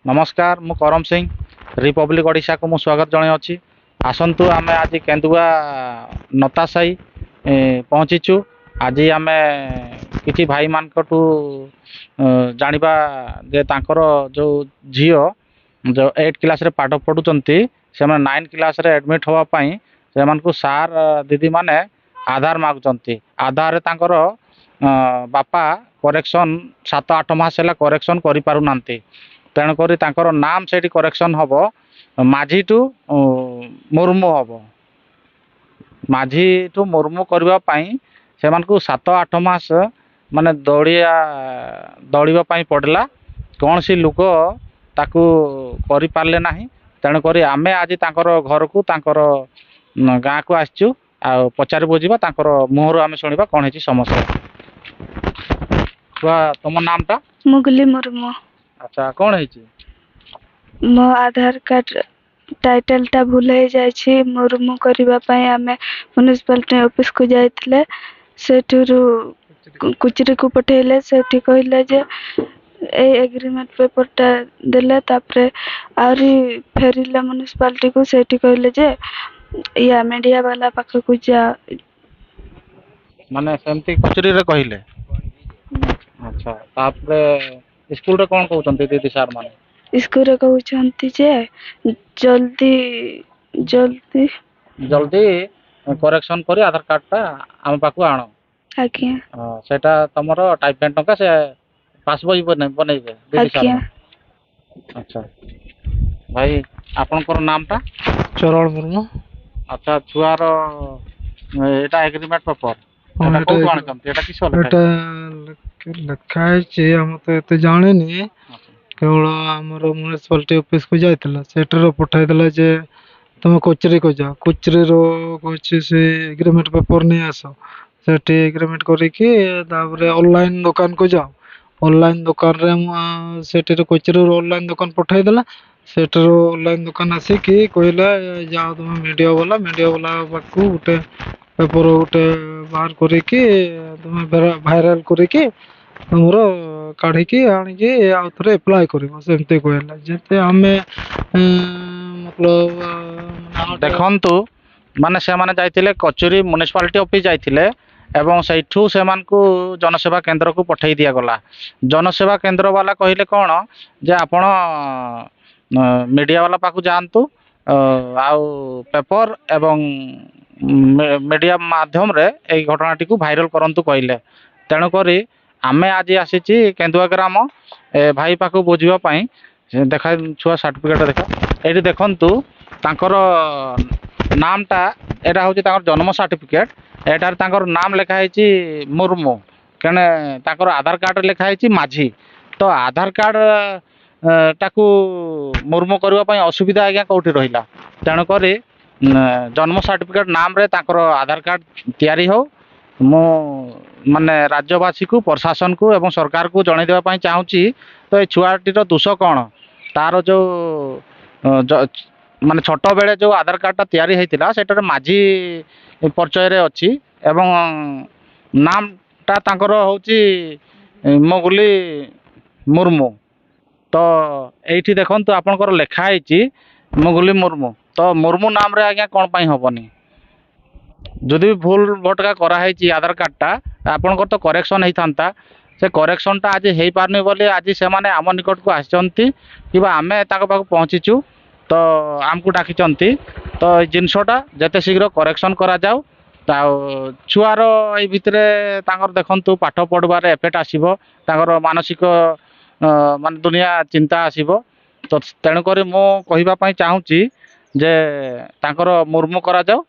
नमस्कार मु करम सिंह रिपब्लिक ओडिशा को मु स्वागत जणाई अछि। आसंतु आमे आज केंदुआ नतासाई पहुँचीचु। आज आमे किछि भाई मानकटू जानिबा जे तांकर जो झियो जो 8 क्लास रे पाठ पढुचंती से 9 क्लास रे एडमिट होवा पई से मानकू सार दीदी माने आधार मागुचंती। आधार रे तांकर बापा करेक्शन 7-8 मास ହେଲା करेक्शन करि पारु नांती। तेणुकर तांकर नाम से करेक्शन हम माझी टू मुर्मू हम माझी टू मुर्मू करने से 7-8 मास माने दौड़ा पड़ला कौन सी लोक ताकू करि पारले नाही। तेणुकर आमे आज तांकर घर को तांकर गाँ को आसचु आ पचार बुझा तांकर मुहर आमे शुणा कौन है समस्या। तुम नामटा? मुगली मुर्मू। अच्छा कौन है? मो आधार कार्ड टाइटल टा भूल हो जाए मुर्मू करने आम म्युनिसिपालिटी ऑफिस को जाइए से कुचरी को पठेले से कहले जे एग्रीमेंट पेपर टा देले तापरे आरी फेरिले म्युनिसिपालिटी को से कहले जे या मीडिया वाला पाख को जा माने सेमती कुचरी रे कहले। अच्छा तापरे स्कूल रे कोन कहउचंती दीदी सार माने? स्कूल रे कहउचंती जे जल्दी जल्दी जल्दी करेक्शन करी आधार कार्ड टा हम पाखु आनो। आज्ञा सेटा तमरो टाइपेंट टका से पासबुक बनैबे दीदी सार। अच्छा भाई आपनकर नाम टा? चरण मुर्मू। अच्छा छुआर एटा एग्रीमेंट पेपर एटा कोठु आनचंती? एटा किसो लेखा है हम तो एते जाने नहीं। केवल आमर म्युनिसिपालिटी ऑफिस को जाइतला सेटर पठाई देला जे तुम कोचरी को जा कोचरी रो कोची से एग्रीमेंट पेपर नहीं आसो सेठी एग्रीमेंट करिके तापरे ऑनलाइन दुकान को जाओ। ऑनलाइन दुकान रे सेठी कोचरी रो ऑनलाइन दुकान पठाई देला सेटर ऑनलाइन दुकान आसिकी कहला जाओ तुम मीडिया वाला पाखु गोटे पेपर गोटे बाहर करिकी तुम भाइराल करिकी तुमर काढ़िकी आनिकी आउ थरे अप्लाई करिवो सेमते कहला जेते हमें मतलब देखंतु माने से माने जाइतिले कचेरी म्युनिसिपालिटी ऑफिस जाइतिले एवं सैठू से मानकू जनसेवा केंद्र को पठाई दिया गला। जनसेवा केंद्र वाला कहले कौन जे आपण मीडिया वाला पाखु जानतु आउ पेपर एवं मीडिया माध्यम रे ए घटनाटी को भाइराल करंतु कहले। तेणुक आमे आज आसीची केंदुआ ग्राम ए भाई पाखु बुझिबा पई देखा छुआ सर्टिफिकेट देखा एठी देखंतु तांकर नामटा एटा होची तांकर जन्म सर्टिफिकेट एटार तांकर नाम लिखा है मुर्मू कने तांकर आधार कार्ड लिखा है माझी। तो आधार कार्ड टाकू मुर्मू करबा पई असुविधा आज्ञा कोठी रहिला। तेणुक जन्म सर्टिफिकेट नाम रे तांकर आधार कार्ड तैयारी हो मो माने राज्यवासी को प्रशासन को एवं सरकार को जणाई देबा पई चाहूची। तो ए छुआटीर दोष कौन तार जो माने छोट बेले जो आधार कार्ड टा तैयारी हेतिला सेटर माझी परिचय रे अछि एवं नाम टा तांकर होची मुगली मुर्मू। तो एठी देखंतु आपनकर लेखा है मुगली मुर्मू तो मुर्मू नाम रे आज्ञा कोन पई होबनी? जदि भी भूल भटका करा है आधार कार्ड टा आपनकर तो करेक्शन ही थांता से करेक्शन टा आज हेई पारनी बोली आज से माने आम निकट को आछंती किबा आमे ताको पाको पहुंचीचु तो आमको डाकिचंती। तो जिनसटा जते शीघ्र करेक्शन करा जाऊ छुआर ए भितरे तांकर देखंतु पाठ पढ़बार एफेक्ट आसीबो तांकर मानसिक मान दुनिया चिंता आसीबो। तो तेणुकर मो कहबा पई चाहूची जे तांकर मुर्मू करा जाऊ।